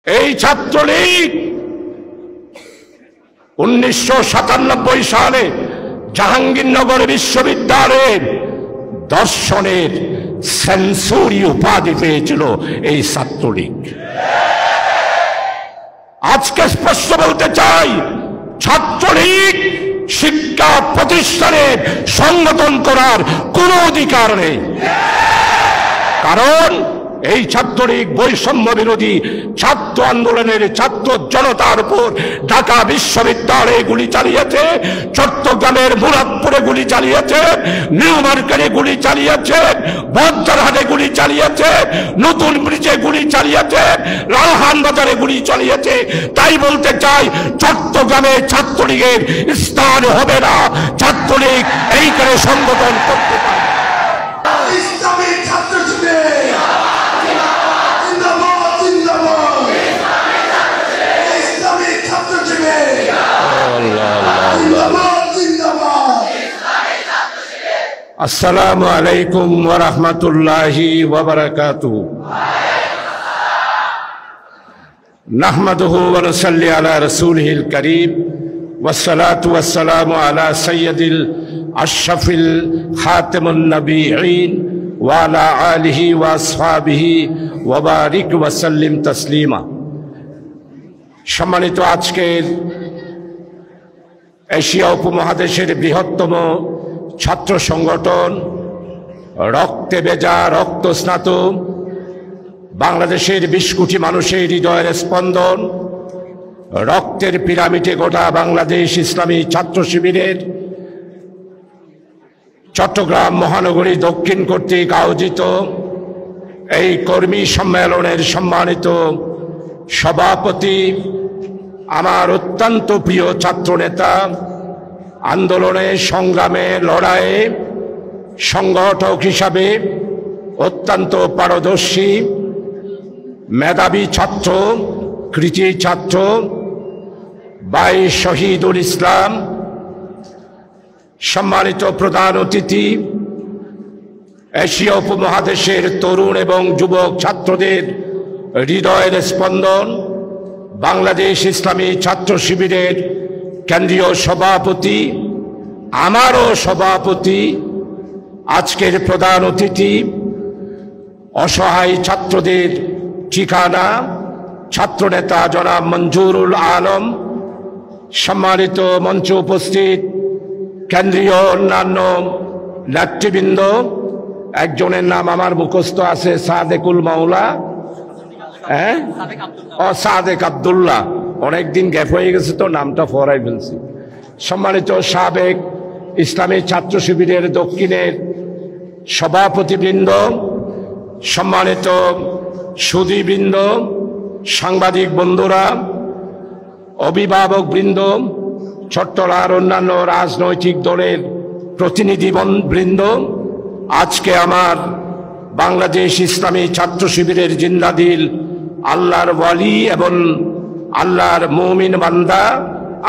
এই ছাত্রলীগ 1997 সালে জাহাঙ্গীরনগর বিশ্ববিদ্যালয়ের দর্শনের সেঞ্চুরি উপাধি পেয়েছিল এই ছাত্রলীগ। আজকে স্পষ্ট বলতে চাই, ছাত্রলীগ শিক্ষা প্রতিষ্ঠানে সংগঠন করার কোনো অধিকার নেই। কারণ এই ছাত্রলীগ বৈষম্য বিরোধী ছাত্র আন্দোলনের ছাত্র জনতার উপর ঢাকা বিশ্ববিদ্যালয়ে গুলি চালিয়েছে, চট্টগ্রামের মুরাদপুরে গুলি চালিয়েছে, নিউ মার্কেটে গুলি চালিয়েছে, বজ্রহাটে গুলি চালিয়েছে, নতুন ব্রিজে গুলি চালিয়েছে, লালহান বাজারে গুলি চালিয়েছে। তাই বলতে চাই, চট্টগ্রামে ছাত্রলীগের স্থান হবে না। ছাত্রলীগ এইখানে সংগঠন করতে পারে। আসসালামু আলাইকুম ওয়া রাহমাতুল্লাহি ওয়া বারাকাতুহু। নাহমাদুহু ওয়া নুসাল্লি আলা রাসূলিহিল কারীম ওয়াসসালাতু ওয়াসসালামু আলা সাইয়্যিদিল আশরাফিল খাতামুন নবিয়্যিন ওয়া আলা আলিহি ওয়া আসহাবিহি ওয়া বারিক ওয়া সাল্লিম তাসলিমা। সম্মানিত, আজকের এশিয়া উপমহাদেশের বৃহত্তম ছাত্র সংগঠন, রক্তে ভেজা রক্ত স্নাত বাংলাদেশের 20 কোটি মানুষের হৃদয়ের স্পন্দন, রক্তের পিরামিডে গোটা বাংলাদেশ ইসলামী ছাত্র শিবিরের চট্টগ্রাম মহানগরী দক্ষিণ কর্তৃক আয়োজিত এই কর্মী সম্মেলনের সম্মানিত সভাপতি, আমার অত্যন্ত প্রিয় ছাত্রনেতা, আন্দোলনে সংগ্রামে লড়াইয়ে সংগঠক হিসাবে অত্যন্ত পারদর্শী মেধাবী ছাত্র, কৃতি ছাত্র ভাই শহীদুল ইসলাম, সম্মানিত প্রধান অতিথি, এশিয়া উপমহাদেশের তরুণ এবং যুবক ছাত্রদের হৃদয়ের স্পন্দন, বাংলাদেশ ইসলামী ছাত্র শিবিরের কেন্দ্রীয় সভাপতি, আমারও সভাপতি, আজকের প্রধান অতিথি, অসহায় ছাত্রদের ঠিকানা ছাত্রনেতা জনাব মঞ্জুরুল আলম, সম্মানিত মঞ্চে উপস্থিত কেন্দ্রীয় অন্যান্য নেতৃবৃন্দ, একজনের নাম আমার মুখস্থ আছে, সাদেকুল মাওলা, সাদেক আব্দুল্লাহ, অনেকদিন গ্যাপ হয়ে গেছে তো নামটা ফরাই ফেলছি। সম্মানিত সাবেক ইসলামী ছাত্র শিবিরের দক্ষিণের সভাপতিবৃন্দ, সম্মানিত সুধীবৃন্দ, সাংবাদিক বন্ধুরা, অভিভাবক বৃন্দ, চট্টলার অন্যান্য রাজনৈতিক দলের প্রতিনিধিবৃন্দ, আজকে আমার বাংলাদেশ ইসলামী ছাত্র শিবিরের জিন্দাদিল আল্লাহর ওয়ালি এবং আল্লাহর মুমিন বান্দা,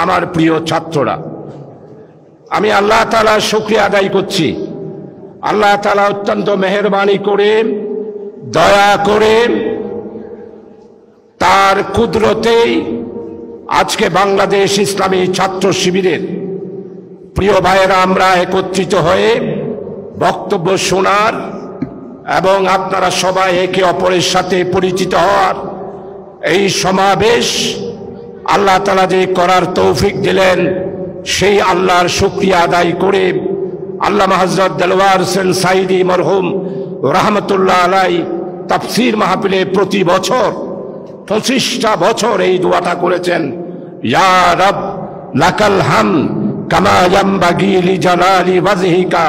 আমার প্রিয় ছাত্ররা, আমি আল্লাহ তাআলার শুকরিয়া আদায় করছি। আল্লাহ তাআলা অত্যন্ত মেহেরবানি করে, দয়া করে, তার কুদরতেই আজকে বাংলাদেশ ইসলামী ছাত্র শিবিরের প্রিয় ভাইয়েরা আমরা একত্রিত হয়ে বক্তব্য শোনার এবং আপনারা সবাই একে অপরের সাথে পরিচিত হওয়ার এই সমাবেশ আল্লাহ তাআলা যে করার তৌফিক দিলেন, সেই আল্লাহর শুকরিয়া আদায় করে আল্লামা হযরত দেলওয়ার হোসেন সাঈদী মরহুম রাহমাতুল্লাহ আলাইহি তাফসীর মাহফিলে প্রতি বছর 25টা বছর এই দোয়াটা করেছেন, ইয়া রব লাকাল হামদ কামা ইয়ামবাগি লিজালালি ওয়াজহিকা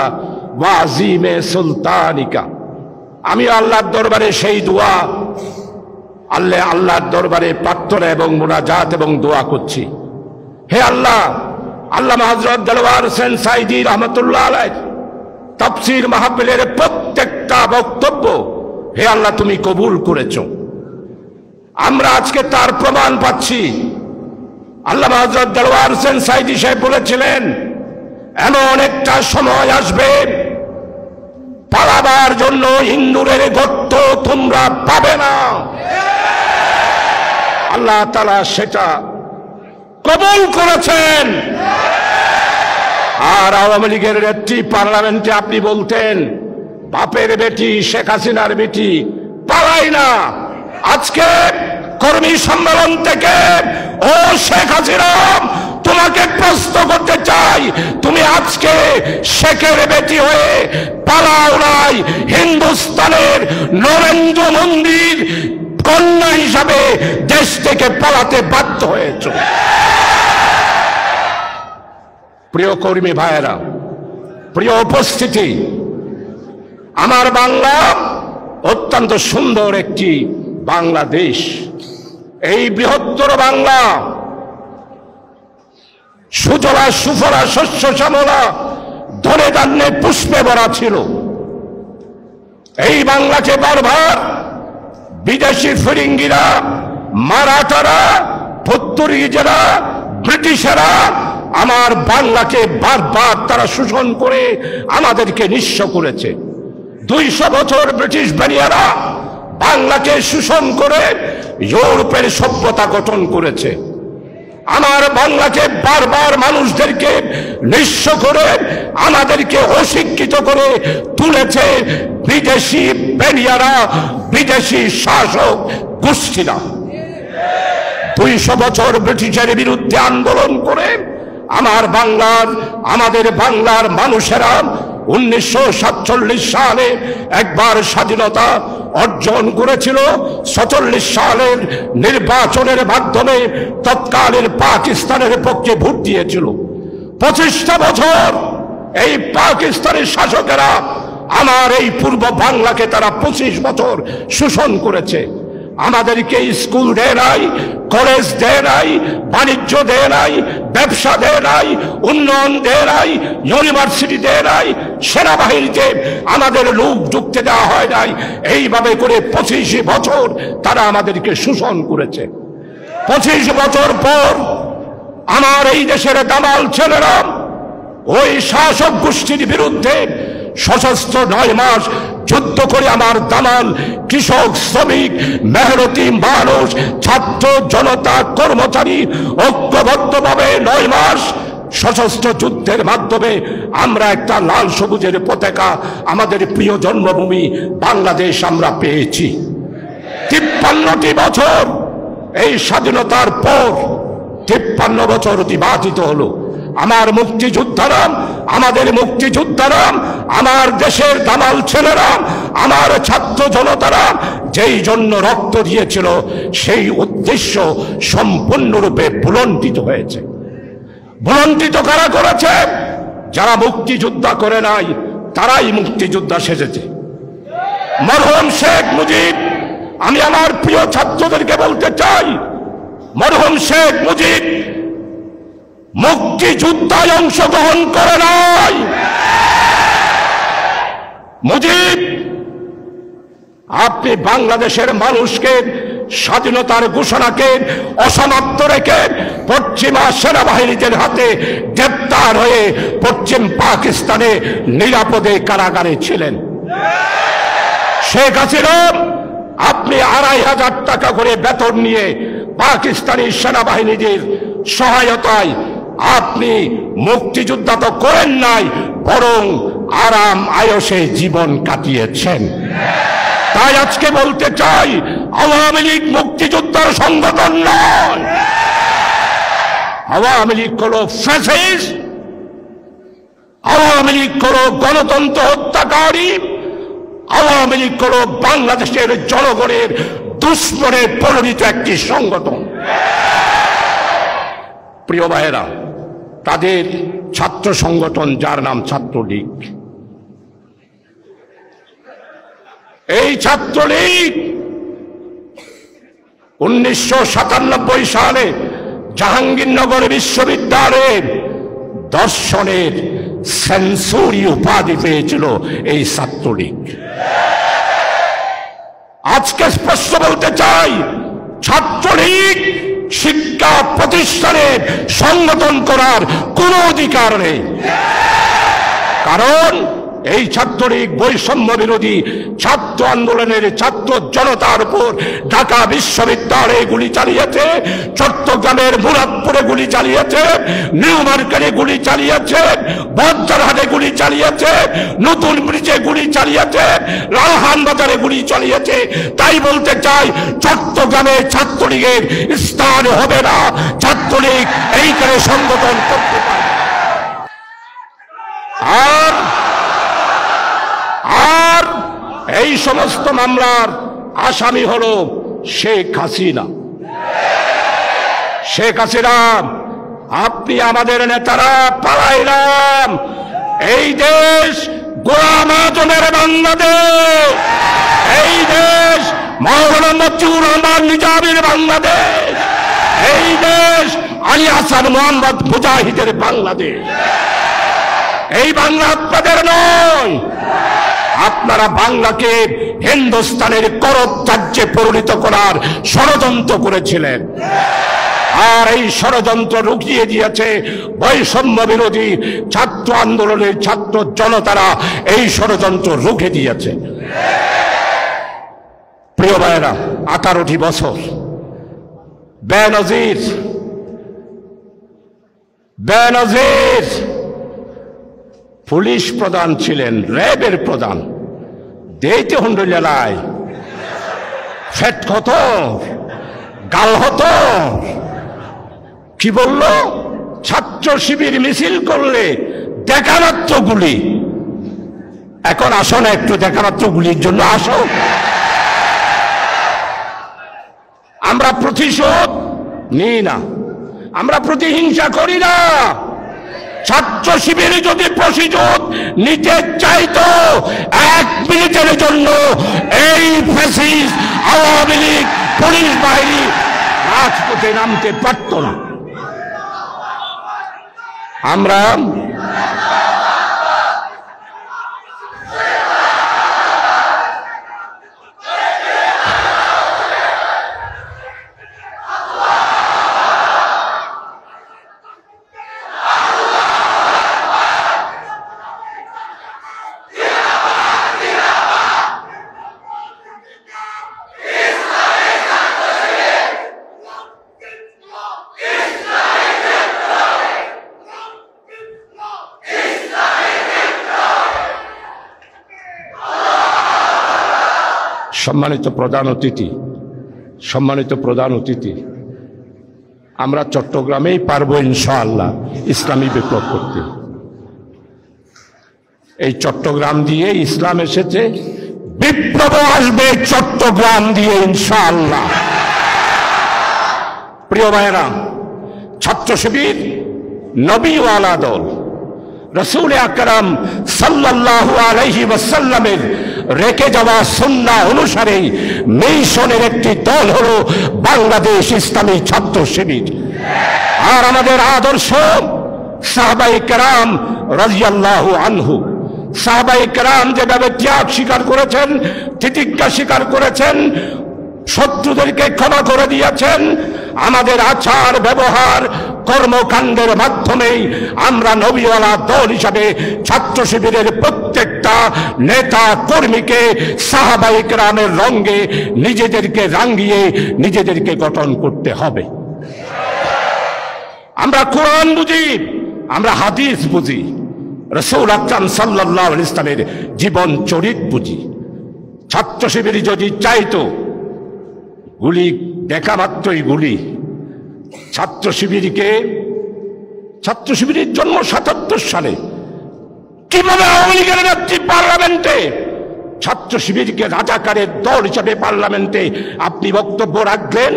ওয়া আযীমে সুলতানিকা। আমি আল্লাহর দরবারে সেই দোয়া, আল্লাহর দরবারে প্রার্থনা এবং মুনাজাত এবং দোয়া করছি। হে আল্লাহ, আল্লামা হযরত দেলওয়ার হোসেন সাঈদী রাহমাতুল্লাহ আলাইহি তাফসীর মাহফিলের প্রত্যেকটা বক্তব্য হে আল্লাহ তুমি কবুল করেছো। আমরা আজকে তার প্রমাণ পাচ্ছি। আল্লামা হযরত দেলওয়ার হোসেন সাঈদী সাহেব বলেছিলেন, এমন একটা সময় আসবে পালাবার জন্য ইন্দুরের গর্ত তোমরা পাবে না। আল্লাহ তাআলা সেটা কবুল করেছেন। আর আওয়ামী লীগের নেত্রী পার্লামেন্টে আপনি বলতেন বাপের বেটি শেখ হাসিনার বেটি পালাই না। আজকে কর্মী সম্মেলন থেকে ও শেখ হাসিনা তোমাকে প্রশ্ন করতে চাই, তুমি আজকে শেখের বেটি হয়ে পালাও নাই, হিন্দুস্তানের নরেন্দ্র মোদীর কন্যা হিসাবে দেশ থেকে পালাতে বাধ্য হয়েছ। প্রিয় কর্মী ভাইয়েরা, প্রিয় উপস্থিতি, আমার বাংলা অত্যন্ত সুন্দর একটি বাংলাদেশ। এই বৃহত্তর বাংলা সুজলা সুফলা শস্য শ্যামলা ধনে ধান্যে পুষ্পে ভরা ছিল। এই বাংলাকে বারবার বিদেশি ফিরিঙ্গিরা, মারাঠারা, পর্তুগিজরা, ব্রিটিশেরা আমার বাংলাকে বারবার তারা শোষণ করে আমাদেরকে নিঃস্ব করেছে। 200 বছর ব্রিটিশ বানিয়ারা বাংলাকে শোষণ করে ইউরোপের সভ্যতা গঠন করেছে। আমার বাংলাকে বারবার মানুষদেরকে নিঃস্ব করে আমাদেরকে অশিক্ষিত করে তুলেছে বিদেশি বেনিয়ারা, বিদেশি শাসক গোষ্ঠীরা। 200 বছর ব্রিটিশের বিরুদ্ধে আন্দোলন করে আমাদের বাংলার মানুষেরা 1947 সালে একবার স্বাধীনতা অর্জন করেছিল। 47 সালের নির্বাচনের মাধ্যমে তৎকালীন পাকিস্তানের পক্ষে ভোট দিয়েছিল। 25টা বছর এই পাকিস্তানের শাসকেরা আমার এই পূর্ব বাংলাকে তারা 25 বছর শোষণ করেছে। আমাদেরকে স্কুল দেয় নাই, কলেজ দেয় নাই, বাণিজ্য দেয় নাই, ব্যবসা দেয় নাই, উন্নয়ন দেয় নাই, ইউনিভার্সিটি দেয় নাই, সেনাবাহিনীতে আমাদের লোক ঢুকতে দেওয়া হয় নাই। এইভাবে করে 25 বছর তারা আমাদেরকে শোষণ করেছে। 25 বছর পর আমার এই দেশের দামাল ছেলেরা ওই শাসক গোষ্ঠীর বিরুদ্ধে সশস্ত্র 9 মাস যুদ্ধ করে আমার দামাল কৃষক, শ্রমিক, মেহনতি মানুষ, ছাত্র জনতা, কর্মচারী ঐক্যবদ্ধভাবে 9 মাস সশস্ত্র যুদ্ধের মাধ্যমে আমরা একটা লাল সবুজের পতাকা আমাদের প্রিয় জন্মভূমি বাংলাদেশ আমরা পেয়েছি। 53টি বছর এই স্বাধীনতার পর 53 বছর অতিবাহিত হলো। আমার মুক্তিযোদ্ধারা, আমাদের মুক্তিযোদ্ধারা, আমার দেশের দামাল ছেলেরা, আমার ছাত্র জনতারা যেই জন্য রক্ত দিয়েছিল সেই উদ্দেশ্য সম্পূর্ণরূপে ভুলণ্ঠিত হয়েছে। ভুলণ্ঠিত কারা করেছে? যারা মুক্তিযোদ্ধা করে নাই তারাই মুক্তিযোদ্ধা সেজেছে। মরহুম শেখ মুজিব, আমি আমার প্রিয় ছাত্রদেরকে বলতে চাই, মরহুম শেখ মুজিব মুক্তিযুদ্ধায় অংশগ্রহণ করে নাই। মুজিব, আপনি বাংলাদেশের মানুষকে স্বাধীনতার ঘোষণাকে অসমাপ্ত রেখে পশ্চিমা সেনাবাহিনীদের হাতে গ্রেপ্তার হয়ে পশ্চিম পাকিস্তানে নিরাপদে কারাগারে ছিলেন। শেখ হাসিনা, আপনি 2500 টাকা করে বেতন নিয়ে পাকিস্তানি সেনাবাহিনীদের সহায়তায় আপনি মুক্তিযুদ্ধা তো করেন নাই, বরং আরাম আয়সে জীবন কাটিয়েছেন। তাই আজকে বলতে চাই, আওয়ামী লীগ মুক্তিযোদ্ধার সংগঠন নয়। আওয়ামী লীগ হলো ফ্যাসিস্ট, আওয়ামী লীগ হলো গণতন্ত্র হত্যাকারী, আওয়ামী লীগ হলো বাংলাদেশের জনগণের দুশ্মনে পরিণত একটি সংগঠন। প্রিয় ভাইয়েরা, তাদের ছাত্র সংগঠন যার নাম ছাত্রলীগ, এই ছাত্রলীগ 1997 সালে জাহাঙ্গীরনগর বিশ্ববিদ্যালয়ের দর্শনের সেঞ্চুরি উপাধি পেয়েছিল এই ছাত্রলীগ। আজকে স্পষ্ট বলতে চাই, ছাত্রলীগ শিক্ষা প্রতিষ্ঠানে সংগঠন করার কোনো অধিকার নেই। কারণ এই ছাত্রলীগ বৈষম্য বিরোধী ছাত্র আন্দোলনের ছাত্র জনতার উপর ঢাকা বিশ্ববিদ্যালয়ে গুলি চালিয়েছে, চট্টগ্রামের মুরাদপুরে গুলি চালিয়েছে, নিউ মার্কেটে গুলি চালিয়েছে, বজ্রহাটে গুলি চালিয়েছে, নতুন ব্রিজে গুলি চালিয়েছে, লালহান বাজারে গুলি চালিয়েছে। তাই বলতে চাই, চট্টগ্রামে ছাত্রলীগের স্থান হবে না, ছাত্রলীগ এইখানে সংগঠন করতে পারে। আর এই সমস্ত মামলার আসামি হলো শেখ হাসিনা। শেখ হাসিনা, আপনি আমাদের নেতারা পালাইলাম, এই দেশ গোলাম আজমের বাংলাদেশ, এই দেশ মাওলানা মতিউর রহমান নিজামীর বাংলাদেশ, এই দেশ আলী হাসান মোহাম্মদ মুজাহিদের বাংলাদেশ। এই বাংলা আপনাদের নয়। আপনারা বাংলাকে হিন্দুস্তানের করপ রাজ্যে পরিণত করার ষড়যন্ত্র করেছিলেন, আর এই ষড়যন্ত্র রুখিয়ে দিয়েছে বৈষম্য বিরোধী ছাত্র আন্দোলনের ছাত্র জনতারা, এই ষড়যন্ত্র রুখে দিয়েছে। প্রিয় ভাইয়েরা, 18টি বছর বেনজির পুলিশ প্রধান ছিলেন, র্যাবের প্রধান, দেইতে হন্ডলায় ফেট হতো, গাল হতো। কি বলল? ছাত্র শিবির মিছিল করলে দেখামাত্র গুলি। এখন আসো না, একটু দেখামাত্র গুলির জন্য আসো। আমরা প্রতিশোধ নিই না, আমরা প্রতিহিংসা করি না। ছাত্র শিবির যদি প্রতিশোধ নিতে চাইতো, 1 মিনিটের জন্য এই ফ্যাসিস্ট আওয়ামী লীগ পুলিশ বাহিনী রাজপথে নামতে পারত না। আমরা সম্মানিত প্রধান অতিথি, আমরা চট্টগ্রামেই পারবো ইনশাআল্লাহ ইসলামী বিপ্লব করতে। এই চট্টগ্রাম দিয়ে ইসলাম এসেছে, বিপ্লব আসবে চট্টগ্রাম দিয়ে ইনশাআল্লাহ। প্রিয় ভাইয়েরা, ছাত্র শিবির নবীওয়ালা দল, রাসূল আকরাম সাল্লাল্লাহু আলাইহি ওয়াসাল্লামের রেখে যাওয়া সুন্নাহ অনুসারে মিশনের একটি দল হলো বাংলাদেশ ইসলামী ছাত্র শিবির। আর আমাদের আদর্শ সাহাবায়ে কেরাম রাদিয়াল্লাহু আনহু, সাহাবায়ে কেরাম যেভাবে ত্যাগ স্বীকার করেছেন, তিতিক্ষা স্বীকার করেছেন, শত্রুদেরকে ক্ষমা করে দিয়েছেন, আমাদের আচার ব্যবহার কর্মকাণ্ডের মাধ্যমেই আমরা নবীওয়ালা দল হিসাবে ছাত্র শিবিরের প্রত্যেকটা নেতা কর্মীকে সাহাবায়ে কেরামের রঙে নিজেদেরকে রাঙিয়ে নিজেদেরকে গঠন করতে হবে। আমরা কোরআন বুঝি, আমরা হাদিস বুঝি, রাসূল আকরাম সাল্লাল্লাহু আলাইহি ওয়াসাল্লামের জীবন চরিত বুঝি। ছাত্র শিবির যদি চাইতো গুলি দেখা মাত্রই গুলি, ছাত্র শিবিরের জন্ম 77 সালে, কিভাবে আওয়ামী লীগের নেত্রী পার্লামেন্টে ছাত্র শিবিরকে রাজাকারের দল হিসাবে পার্লামেন্টে আপনি বক্তব্য রাখলেন?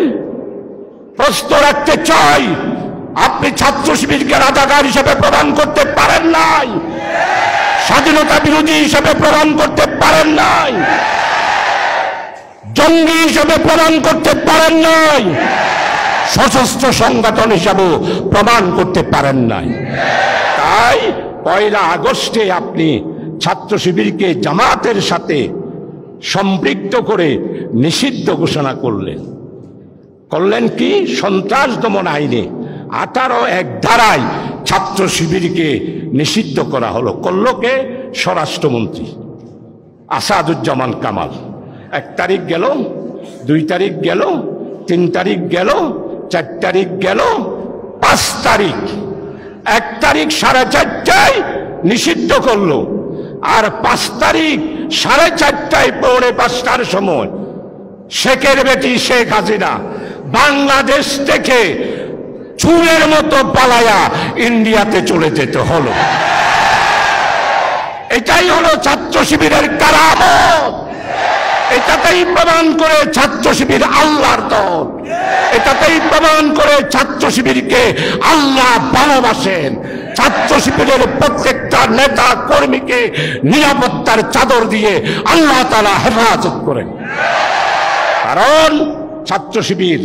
প্রশ্ন রাখতে চাই, আপনি ছাত্র শিবিরকে রাজাকার হিসেবে প্রমাণ করতে পারেন নাই, স্বাধীনতা বিরোধী হিসেবে প্রমাণ করতে পারেন নাই, জঙ্গি হিসেবে প্রমাণ করতে পারেন নাই, সশস্ত্র সংগঠন হিসাবেও প্রমাণ করতে পারেন নাই। তাই 1 আগস্টে আপনি ছাত্র শিবিরকে জামাতের সাথে সম্পৃক্ত করে নিষিদ্ধ ঘোষণা করলেন কি? সন্ত্রাস দমন আইনে 18(1) ধারায় ছাত্র শিবিরকে নিষিদ্ধ করা হলো। করল কে? স্বরাষ্ট্রমন্ত্রী আসাদুজ্জামান কামাল। 1 তারিখ গেল, 2 তারিখ গেল, 3 তারিখ গেল, 4 তারিখ গেল, 5 তারিখ। 1 তারিখ 4:30টায় নিষিদ্ধ করলো, আর 5 তারিখ 4:30টায় 4:45টার সময় শেখের বেটি শেখ হাসিনা বাংলাদেশ থেকে চুরের মতো পালায়া ইন্ডিয়াতে চলে যেতে হলো। এটাই হলো ছাত্র শিবিরের কারামত। এটাতেই প্রমাণ করে ছাত্র শিবির আল্লাহর দল। এটাতেই প্রমাণ করে ছাত্র শিবিরকে আল্লাহ ভালোবাসেন। ছাত্র শিবিরের প্রত্যেকটা নেতা কর্মীকে নিরাপত্তার চাদর দিয়ে আল্লাহ তাআলা হেফাজত করেন। কারণ ছাত্র শিবির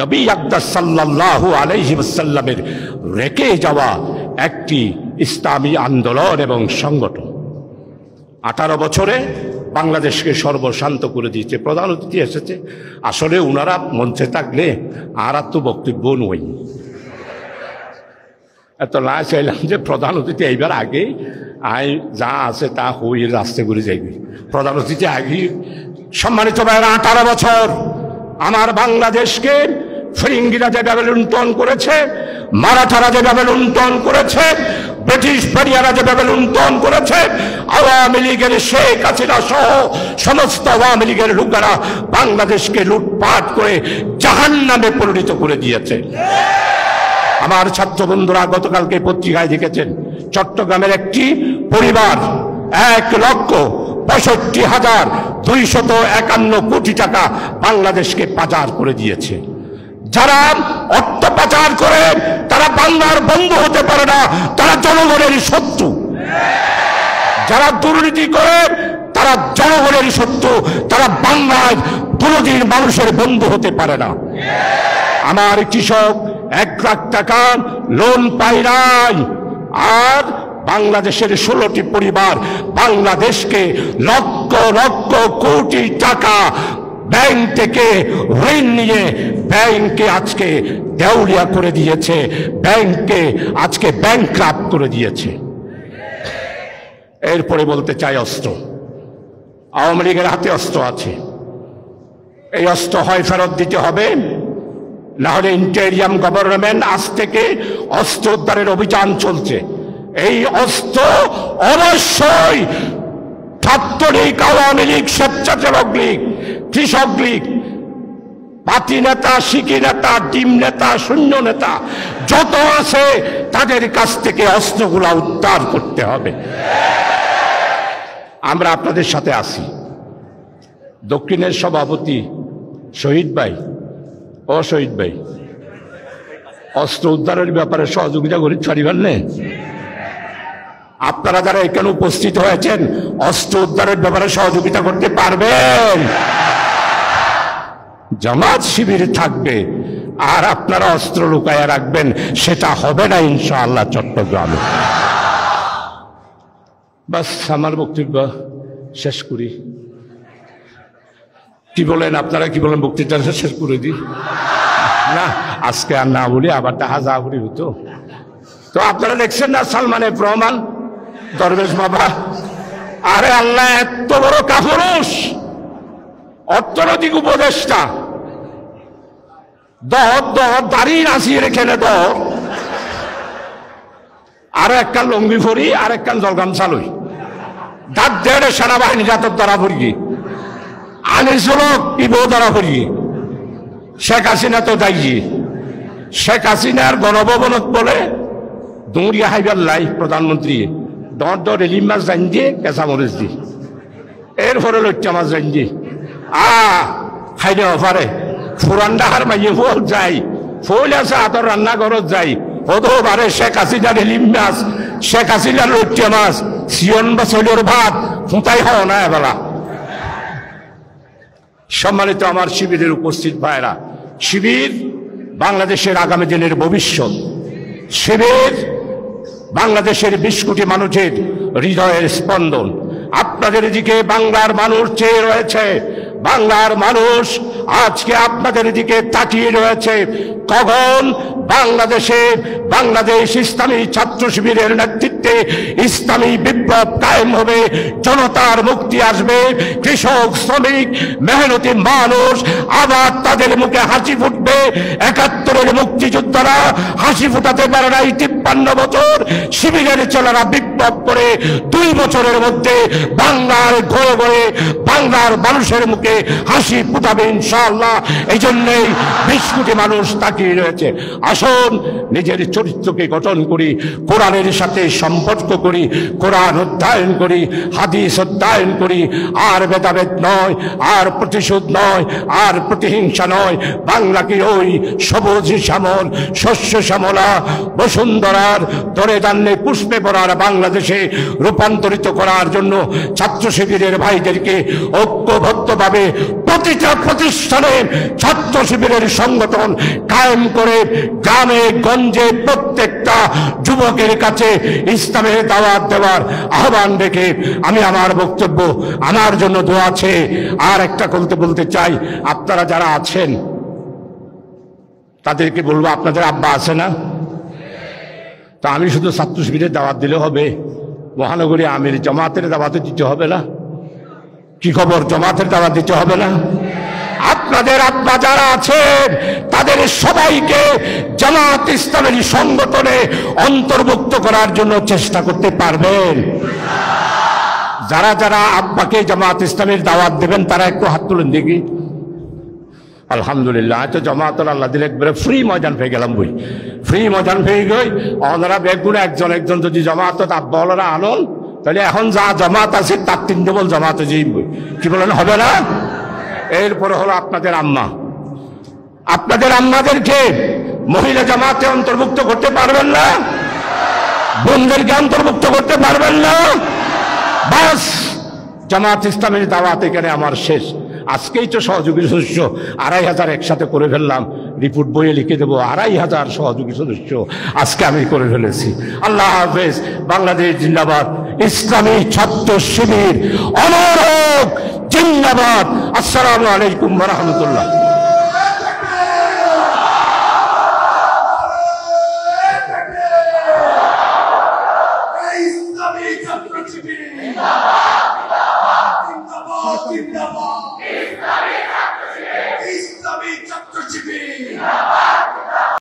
নবী আকরাম সাল্লাল্লাহু আলাইহি ওয়াসাল্লামের রেখে যাওয়া একটি ইসলামী আন্দোলন এবং সংগঠন। 18 বছরে বাংলাদেশকে সর্বশান্ত করে দিয়েছে। প্রধান অতিথি এসেছে, আসলে ওনারা মঞ্চে থাকলে আর তো বক্তব্য নই। এত না চাইলাম যে প্রধান অতিথি এইবার আগে যা আছে তা হয়ে রাস্তা করে যাইবে। প্রধান অতিথি আগে সম্মানিত ভাইয়েরা, 18 বছর আমার বাংলাদেশকে ফিরিঙ্গিরা যেভাবে লুণ্ঠন করেছে, মারাঠারা যেভাবে লুণ্ঠন করেছে, ব্রিটিশ পেরিয়ারা যেভাবে লুণ্ঠন করেছে, আওয়ামী লীগের শেখ হাসিনা সহ সমস্ত আওয়ামী লীগের লোকেরা বাংলাদেশকে লুটপাট করে জাহান্নামে পরিণত করে দিয়েছে। আমার ছাত্র বন্ধুরা গতকালকে পত্রিকায় দেখেছেন, চট্টগ্রামের একটি পরিবার 1,65,251 কোটি টাকা বাংলাদেশকে পাচার করে দিয়েছে। যারা অর্থ পাচার করে তারা বাংলার বন্ধু হতে পারে না, তারা জনগণের শত্রু। যারা দুর্নীতি করে তারা জনগণের শত্রু, তারা বাংলায় কোনোদিন মানুষের বন্ধু হতে পারে না। আমার কৃষক 1 লাখ টাকা লোন পায় নাই, আর বাংলাদেশের 16টি পরিবার বাংলাদেশকে লক্ষ লক্ষ কোটি টাকা ব্যাংক থেকে ঋণ নিয়ে ব্যাংকে আজকে দেউলিয়া করে দিয়েছে, ব্যাংকে আজকে ব্যাংকরাপ্ট করে দিয়েছে। এরপরে বলতে চাই অস্ত্র। আওয়ামী লীগের হাতে অস্ত্র আছে, এই অস্ত্র হয় ফেরত দিতে হবে, না হলে ইন্টেরিয়াম গভর্নমেন্ট আজ থেকে অস্ত্র উদ্ধারের অভিযান চলছে। এই অস্ত্র অবশ্যই ছাত্রলীগ, আওয়ামী লীগ, স্বেচ্ছাসেবক লীগ, কৃষক লীগ, পাতি নেতা, শিকি নেতা, ডিম নেতা, শূন্য নেতা যত আছে তাদের কাছ থেকে অস্ত্রগুলা উদ্ধার করতে হবে। আমরা আপনাদের সাথে আছি। দক্ষিণের সভাপতি শহীদ ভাই, শহীদ ভাই, অস্ত্র উদ্ধারের ব্যাপারে সহযোগিতা করি ছাড়িবার নেই। আপনারা যারা এখানে উপস্থিত হয়েছেন অস্ত্র উদ্ধারের ব্যাপারে সহযোগিতা করতে পারবেন? জামাত শিবির থাকবে আর আপনারা অস্ত্র লুকায়া রাখবেন, সেটা হবে না ইনশাআল্লাহ চট্টগ্রামে। বাস আমার বক্তব্য শেষ করি। কি বলেন আপনারা, কি বলেন? বক্তৃতা শেষ করে দিই না, আজকে আর না বলি আবার হাজা বলি হতো। তো আপনারা দেখছেন না সালমানের প্রমাণ, দরবেশ বাবা। আরে আল্লাহ এত বড় কাপুরুষ, অর্থনৈতিক উপদেষ্টা, দাঁড়িয়ে নাচিয়ে রেখে নে আর একটা লঙ্গি ফরি আর একটা জলগাম চালুই দাঁত দেড়ে সেনাবাহিনী জাতর দ্বারা পড়ি আনিসল কি বউ দ্বারা পড়ি। শেখ হাসিনা তো দায়ী, শেখ হাসিনার গণভবনত বলে দৌড়িয়া হাইবার লাই প্রধানমন্ত্রী দর রেলিম মাছ জান দিয়ে কেঁচা মরিচ দি, এরপরে লইটা মাছ জান দি খাইলে অফারে ফুরান ডাহার মাইয়ে ফল যাই, ফল আছে হাতর রান্নাঘরত যাই, হতো বারে শেখ হাসিনার রেলিম মাছ, শেখ হাসিনার লইটা মাছ, সিয়ন বা চৈলর ভাত ফুঁতাই হও না এবেলা। সম্মানিত আমার শিবিরের উপস্থিত ভাইরা, শিবির বাংলাদেশের আগামী দিনের ভবিষ্যৎ। শিবির বাংলাদেশের 20 কোটি মানুষের হৃদয়ের স্পন্দন। আপনাদের দিকে বাংলার মানুষ চেয়ে রয়েছে, বাংলার মানুষ আজকে আপনাদের দিকে তাকিয়ে রয়েছে। কখন বাংলাদেশে বাংলাদেশ ইসলামী ছাত্র শিবিরের নেতৃত্বে ইসলামী বিপ্লব কায়েম হবে, জনতার মুক্তি আসবে, কৃষক শ্রমিক মেহনতি মানুষ আবার তাদের মুখে হাসি ফুটবে। ৭১-এর মুক্তিযোদ্ধারা হাসি ফুটাতে পারে নাই ৫৩ বছর, শিবিরের ছেলেরা বিপ্লব করে ২ বছরের মধ্যে বাংলার ঘরে ঘরে বাংলার মানুষের মুখে হাসি ফুটাবে ইনশাআল্লাহ। এই জন্যই ২০ কোটি মানুষ তাকিয়ে রয়েছে। আসুন নিজের চরিত্রকে গঠন করি, কোরআনের সাথে সম্পর্ক করি, কোরআন অধ্যয়ন করি, হাদিস অধ্যয়ন করি। আর ভেদাভেদ নয়, আর প্রতিশোধ নয়, আর প্রতিহিংসা নয়। বাংলাকে ওই সবুজ শ্যামল শস্য শ্যামলা বসুন্ধরার ধরে জানলে পুষ্পে ভরার বাংলাদেশে রূপান্তরিত করার জন্য ছাত্র শিবিরের ভাইদেরকে ঐক্যবদ্ধভাবে প্রতিটা প্রতিষ্ঠানে ছাত্র শিবিরের সংগঠন কায়েম করে গ্রামে গঞ্জে প্রত্যেকটা যুবকের কাছে ইসলামের দাওয়াত দেওয়ার আহ্বান রেখে আমি আমার বক্তব্য, আমার জন্য দোয়া আছে। আর একটা কথা বলতে চাই, আপনারা যারা আছেন তাদেরকে বলবো, আপনাদের আব্বা আছে না? তা আমি শুধু ছাত্র শিবিরের দাওয়াত দিলে হবে? মহানগরী আমির জামাতের দাওয়াতে দিতে হবে না? কি খবর, জামাতের দাওয়াত দিতে হবে না? আপনাদের আব্বা যারা আছেন তাদের সবাইকে জামাত ইসলামের সংগঠনে অন্তর্ভুক্ত করার জন্য চেষ্টা করতে পারবেন? যারা যারা আব্বাকে জামাত ইসলামের দাওয়াত দেবেন তারা একটু হাত তুলেন দেখি। আলহামদুলিল্লাহ, তো জামাত আল্লাহ দিলে একবারে ফ্রি ময়দান পেয়ে গেলাম, বই ফ্রি ময়দান পেয়ে গই। ওনারা বেগুলো একজন একজন যদি জামাত আব্বা ওনারা আনন, তাহলে এখন যা জামাত আছে তার ৩ ডবল জামাত বই, কি বলেন, হবে না? এরপরে হলো আপনাদের আম্মা, আপনাদের আম্মাদেরকে মহিলা জামাতে অন্তর্ভুক্ত করতে পারবেন না? বোনদেরকে অন্তর্ভুক্ত করতে পারবেন না? বাস, জামাত ইসলামের দাওয়াত এখানে আমার শেষ। আজকেই তো সহযোগী সদস্য ২৫০০ একসাথে করে ফেললাম, রিপোর্ট বইয়ে লিখে দেবো ২৫০০ সহযোগী সদস্য আজকে আমি করে ফেলেছি। আল্লাহ হাফেজ। বাংলাদেশ জিন্দাবাদ, ইসলামী ছাত্র শিবির অমর হোক, জিন্দাবাদ। আসসালামু আলাইকুম ওয়া রাহমাতুল্লাহ।